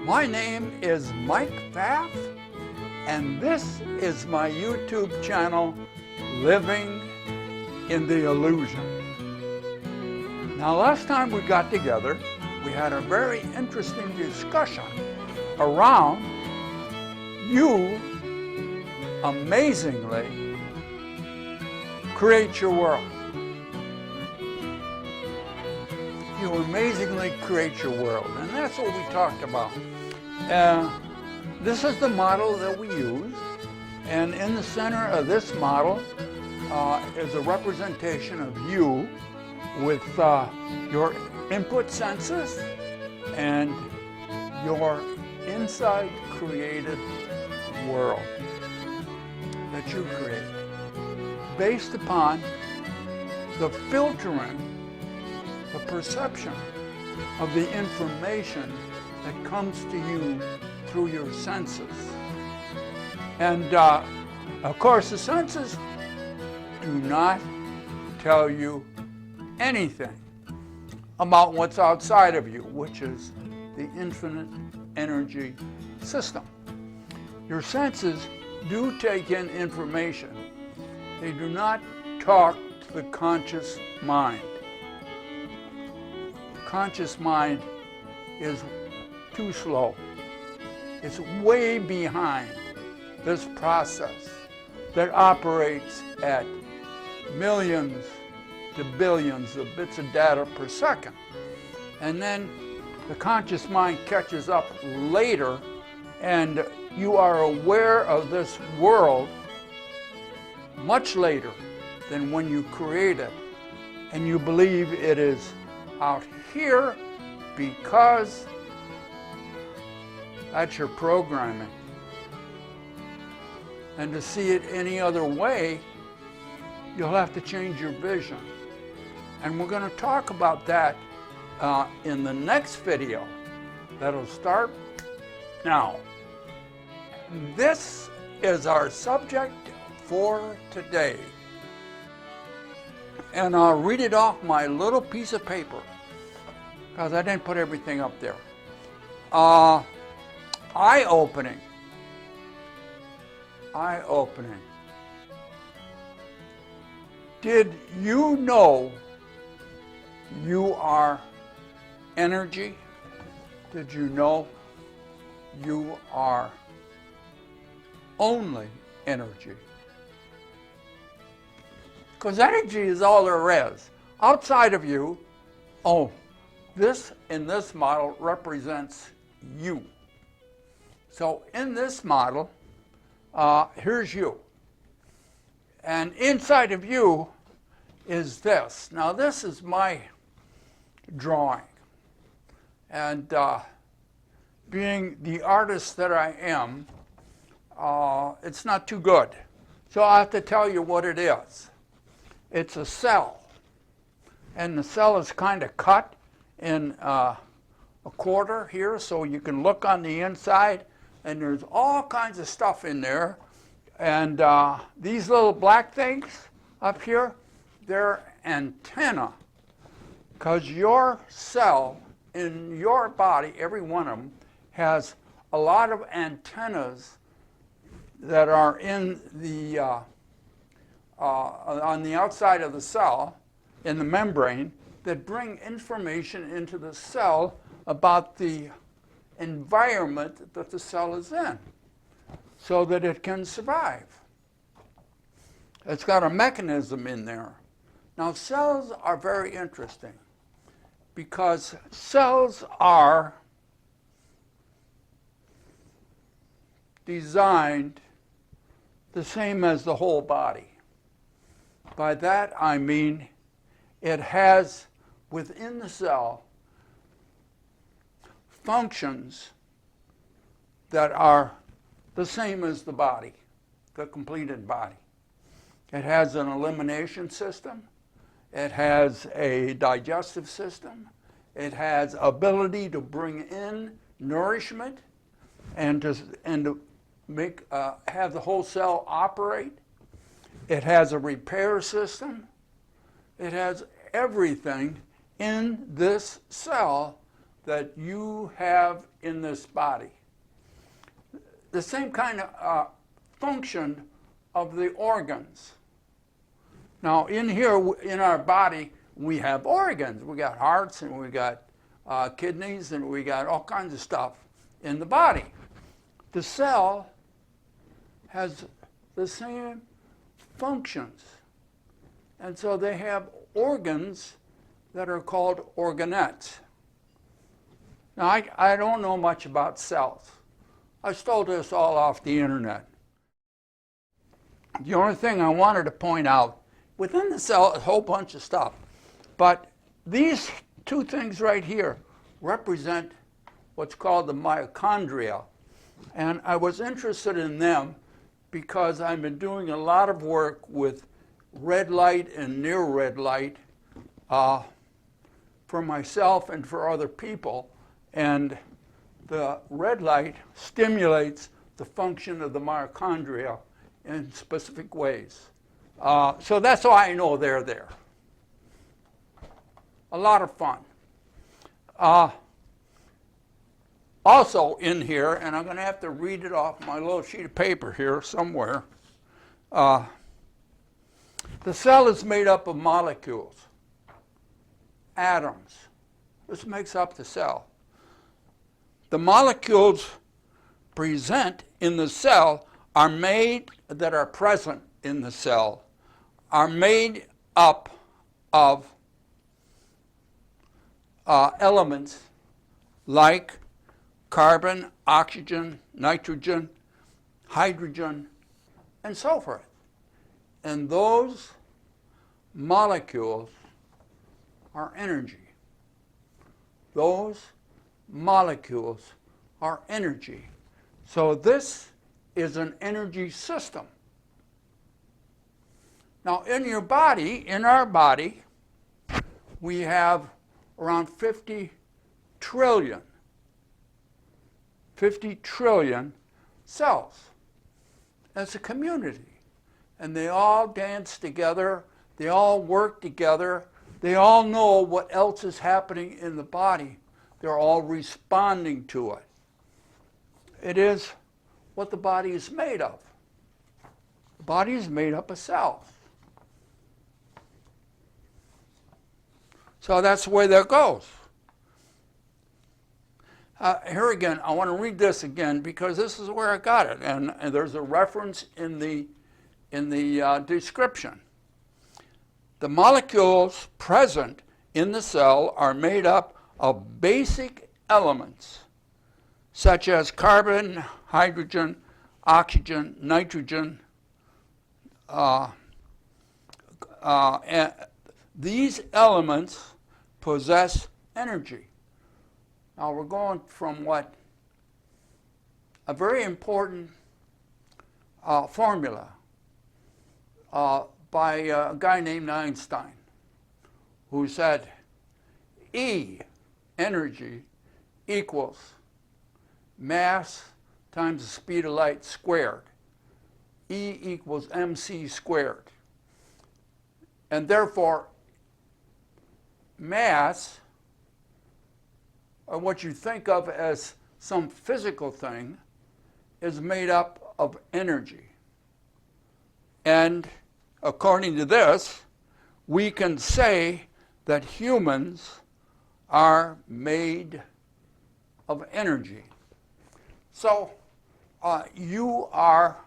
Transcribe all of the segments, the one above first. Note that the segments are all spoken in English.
My name is Mike Pfaff, and this is my YouTube channel, Living in the Illusion. Now, last time we got together, we had a very interesting discussion around you amazingly create your world. You amazingly create your world, and that's what we talked about. This is the model that we use, and in the center of this model is a representation of you with your input senses and your inside created world that you create based upon the filtering, the perception of the information that comes to you through your senses. And of course, the senses do not tell you anything about what's outside of you, which is the infinite energy system. Your senses do take in information. They do not talk to the conscious mind. Conscious mind is too slow. It's way behind this process that operates at millions to billions of bits of data per second. And then the conscious mind catches up later, and you are aware of this world much later than when you create it, and you believe it is out here because that's your programming. And to see it any other way, you'll have to change your vision. And we're going to talk about that in the next video that'll start now. This is our subject for today. And I'll read it off my little piece of paper because I didn't put everything up there. Eye-opening. Eye-opening. Did you know you are energy? Did you know you are only energy? Because energy is all there is. Outside of you, this in this model represents you. So in this model, here's you. And inside of you is this. Now this is my drawing. And being the artist that I am, it's not too good. So I have to tell you what it is. It's a cell. And the cell is kind of cut in a quarter here, so you can look on the inside, and there's all kinds of stuff in there. And these little black things up here, they're antenna. Because your cell in your body, every one of them, has a lot of antennas that are in the on the outside of the cell, in the membrane, that bring information into the cell about the environment that the cell is in so that it can survive. It's got a mechanism in there. Now, cells are very interesting because cells are designed the same as the whole body. By that I mean it has within the cell functions that are the same as the body, the completed body. It has an elimination system. It has a digestive system. It has ability to bring in nourishment and to make have the whole cell operate. It has a repair system. It has everything in this cell that you have in this body. The same kind of function of the organs. Now, in here, in our body, we have organs. We got hearts, and we got kidneys, and we got all kinds of stuff in the body. The cell has the same functions. And so they have organs that are called organettes. Now, I don't know much about cells. I stole this all off the internet. The only thing I wanted to point out, within the cell, a whole bunch of stuff. But these two things right here represent what's called the mitochondria. And I was interested in them because I've been doing a lot of work with red light and near red light for myself and for other people. And the red light stimulates the function of the mitochondria in specific ways. So that's why I know they're there. A lot of fun. Also in here, and I'm going to have to read it off my little sheet of paper here somewhere, the cell is made up of molecules, atoms. This makes up the cell. The molecules present in the cell that are present in the cell are made up of elements like carbon, oxygen, nitrogen, hydrogen, and so forth. And those molecules are energy. Those molecules are energy. So this is an energy system. Now, in your body, in our body, we have around 50 trillion cells. That's a community. And they all dance together. They all work together. They all know what else is happening in the body. They're all responding to it. It is what the body is made of. The body is made up of cells. So that's the way that goes. Here again, I want to read this again because this is where I got it, and there's a reference in the description. The molecules present in the cell are made up of basic elements such as carbon, hydrogen, oxygen, nitrogen. And these elements possess energy. Now we're going from what? A very important formula by a guy named Einstein, who said E, energy, equals mass times the speed of light squared. E equals mc squared. And therefore, mass, or what you think of as some physical thing, is made up of energy. And according to this, we can say that humans are made of energy. So you are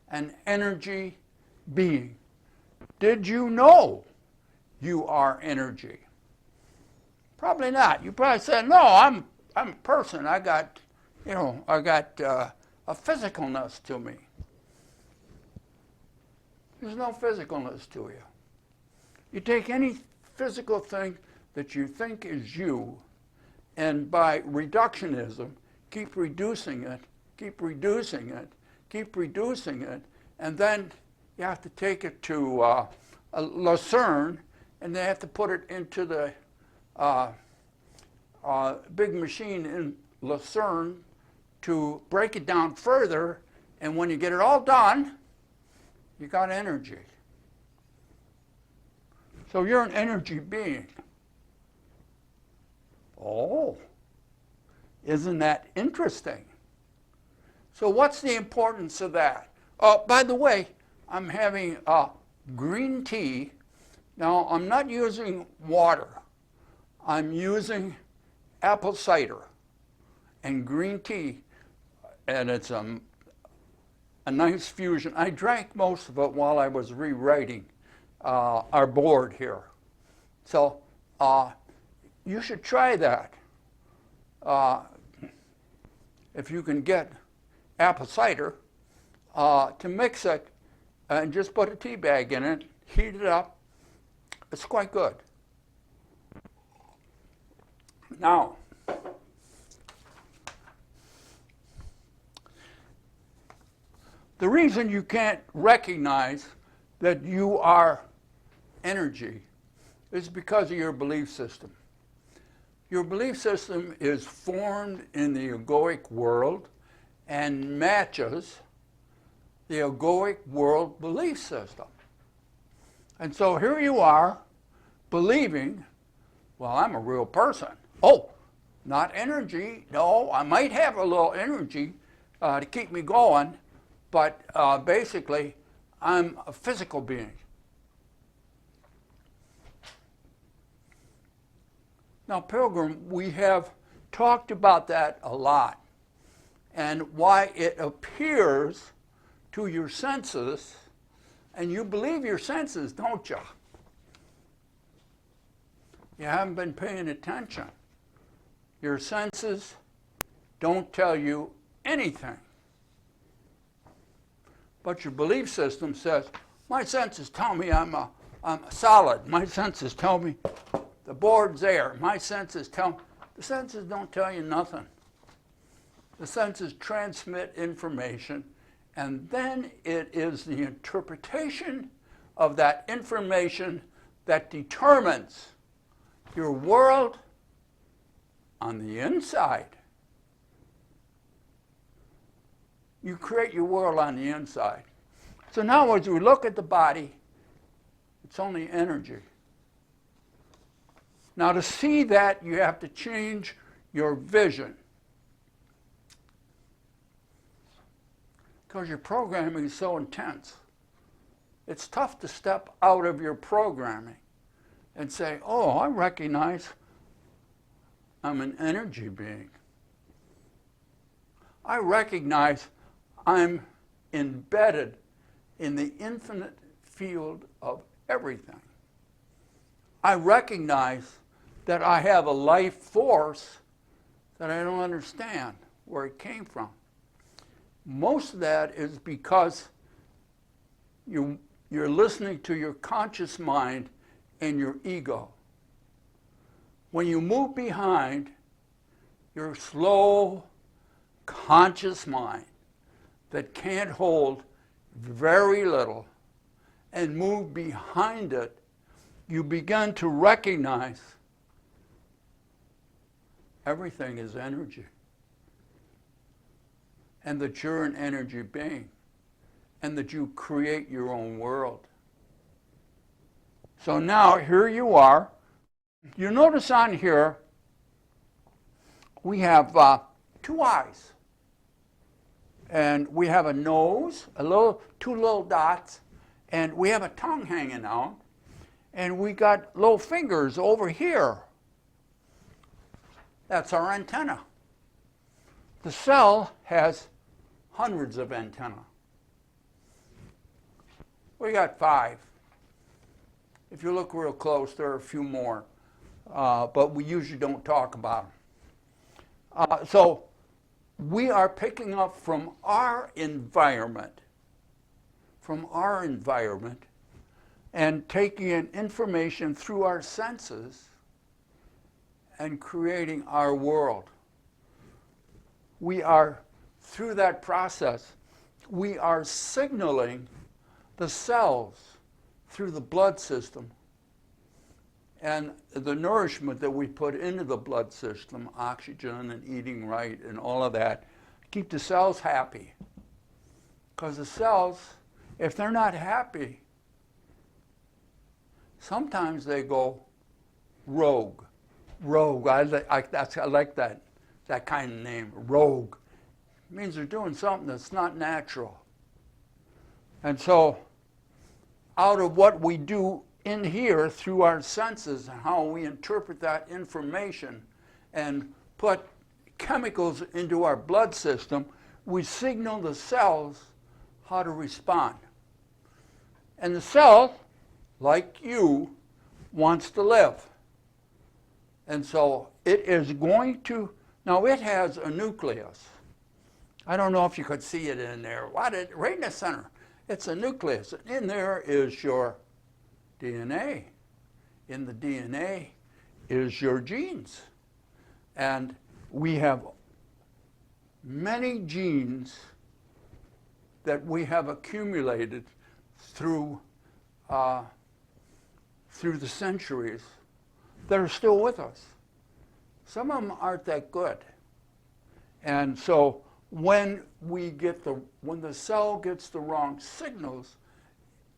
an energy being. Did you know you are energy? Probably not. You probably said, no, I'm a person. I got a physicalness to me. There's no physicalness to you. You take any physical thing that you think is you, and by reductionism, keep reducing it, keep reducing it, keep reducing it, and then you have to take it to Lucerne, and they have to put it into the big machine in Lucerne to break it down further, and when you get it all done, you got energy. So you're an energy being. Oh, isn't that interesting? So what's the importance of that? Oh, by the way, I'm having green tea. Now, I'm not using water. I'm using apple cider and green tea, and it's a nice fusion. I drank most of it while I was rewriting our board here. So you should try that. If you can get apple cider, to mix it and just put a tea bag in it, heat it up. It's quite good. Now, the reason you can't recognize that you are energy is because of your belief system. Your belief system is formed in the egoic world and matches the egoic world belief system. And so here you are believing, well, I'm a real person. Oh, not energy. No, I might have a little energy to keep me going, but basically, I'm a physical being. Now, Pilgrim, we have talked about that a lot and why it appears to your senses, and you believe your senses, don't you? You haven't been paying attention. Your senses don't tell you anything. But your belief system says, my senses tell me I'm solid. My senses tell me the board's there. My senses tell me. The senses don't tell you nothing. The senses transmit information, and then it is the interpretation of that information that determines your world on the inside. You create your world on the inside. So now as we look at the body, it's only energy. Now to see that, you have to change your vision. Because your programming is so intense. It's tough to step out of your programming and say, oh, I recognize I'm an energy being. I recognize I'm embedded in the infinite field of everything. I recognize that I have a life force that I don't understand where it came from. Most of that is because you're listening to your conscious mind and your ego. When you move behind your slow, conscious mind that can't hold very little and move behind it, you begin to recognize everything is energy, and that you're an energy being, and that you create your own world. So now, here you are. You notice on here, we have 2 eyes. And we have a nose, 2 little dots, and we have a tongue hanging out. And we got little fingers over here. That's our antenna. The cell has hundreds of antennae. We got 5. If you look real close, there are a few more, but we usually don't talk about them. So we are picking up from our environment, and taking in information through our senses and creating our world. We are, through that process, we are signaling the cells through the blood system and the nourishment that we put into the blood system, oxygen and eating right and all of that, keep the cells happy. Because the cells, if they're not happy, sometimes they go rogue. Rogue. I like that kind of name, rogue. It means they're doing something that's not natural. And so, out of what we do in here through our senses and how we interpret that information and put chemicals into our blood system, we signal the cells how to respond. And the cell, like you, wants to live. And so it is going to, now it has a nucleus. I don't know if you could see it in there. Right in the center. It's a nucleus. In there is your DNA. In the DNA is your genes. And we have many genes that we have accumulated through the centuries that are still with us. Some of them aren't that good. And so when the cell gets the wrong signals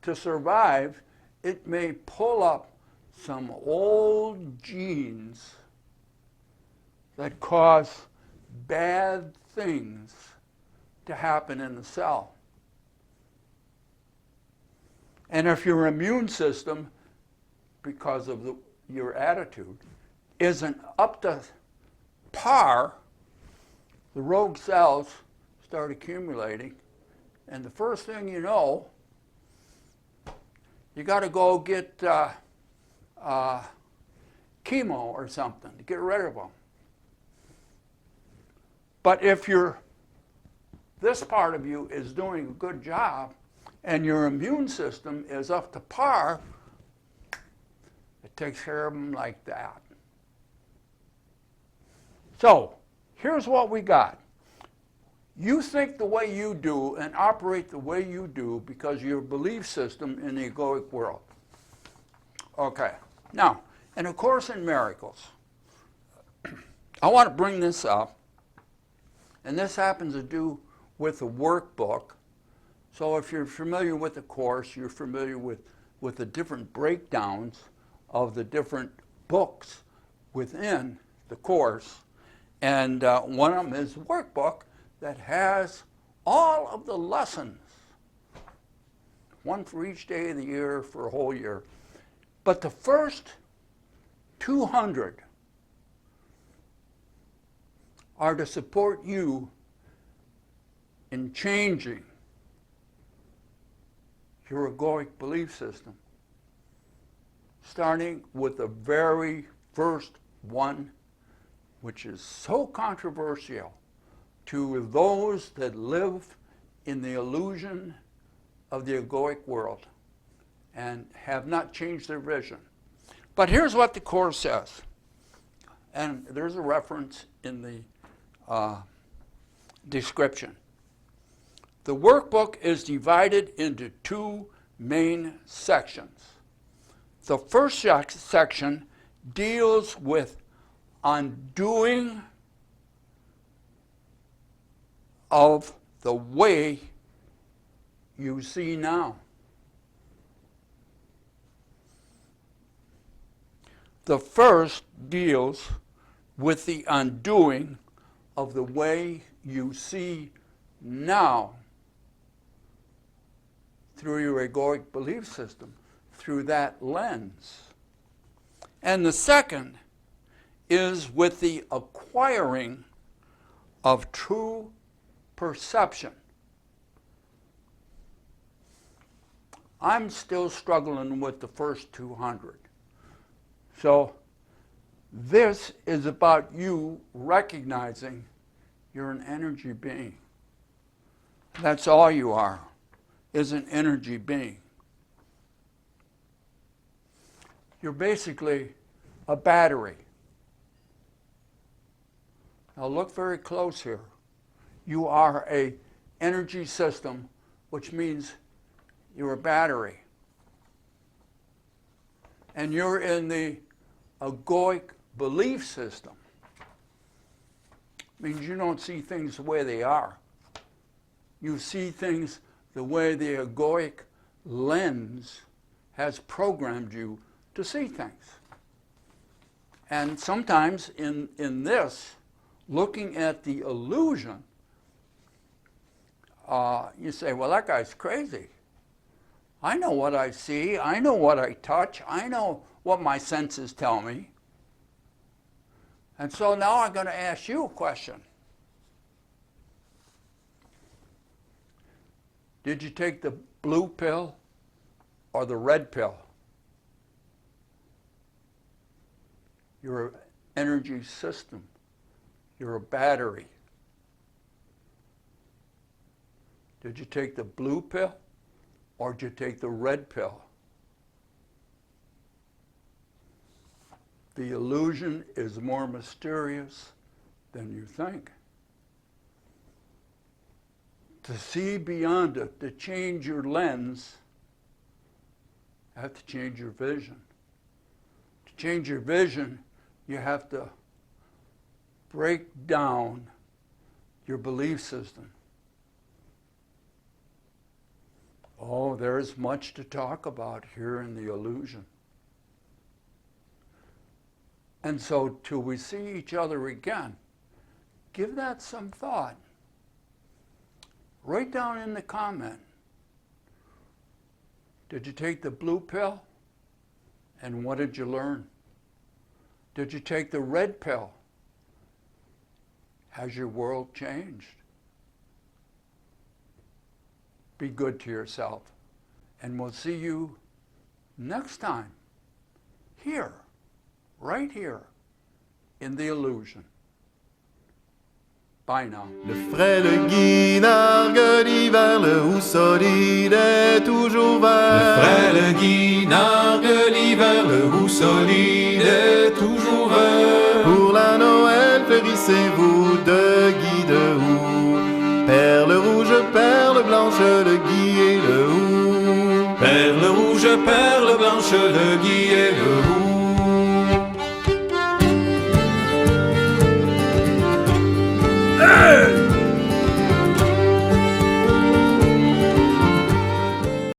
to survive, it may pull up some old genes that cause bad things to happen in the cell. And if your immune system, because of your attitude, isn't up to par, the rogue cells start accumulating, and the first thing you know, you got to go get chemo or something to get rid of them. But if this part of you is doing a good job and your immune system is up to par, it takes care of them like that. So, here's what we got. You think the way you do and operate the way you do because of your belief system in the egoic world. Okay. Now, in A Course in Miracles, I want to bring this up, and this happens to do with the workbook. So if you're familiar with the Course, you're familiar with the different breakdowns of the different books within the Course. And one of them is the workbook that has all of the lessons, one for each day of the year for a whole year. But the first 200 are to support you in changing your egoic belief system, starting with the very first one, which is so controversial to those that live in the illusion of the egoic world and have not changed their vision. But here's what the Course says, and there's a reference in the description. The workbook is divided into two main sections. The first section deals with undoing of the way you see now. The first deals with the undoing of the way you see now through your egoic belief system, through that lens. And the second is with the acquiring of true perception. I'm still struggling with the first 200. So this is about you recognizing you're an energy being. That's all you are, is an energy being. You're basically a battery. Now look very close here. You are an energy system, which means you're a battery. And you're in the egoic belief system. It means you don't see things the way they are. You see things the way the egoic lens has programmed you to see things. And sometimes in this, looking at the illusion, you say, well, that guy's crazy. I know what I see. I know what I touch. I know what my senses tell me. And so now I'm going to ask you a question. Did you take the blue pill or the red pill? You're an energy system. You're a battery. Did you take the blue pill or did you take the red pill? The illusion is more mysterious than you think. To see beyond it, to change your lens, you have to change your vision. To change your vision, you have to break down your belief system. Oh, there's much to talk about here in the illusion. And so till we see each other again, give that some thought. Write down in the comment, did you take the blue pill? And what did you learn? Did you take the red pill? Has your world changed? Be good to yourself. And we'll see you next time, here, right here, in the illusion. Bye now. Le frêle guinargue l'hiver, le hou solide est toujours vert. Le frêle guinargue l'hiver, le hou solide est toujours vert. Pour la Noël, fleurissez-vous de gui de houx. Perle rouge, perle blanche, le gui et le hou. Perle rouge, perle blanche, le gui et le hou.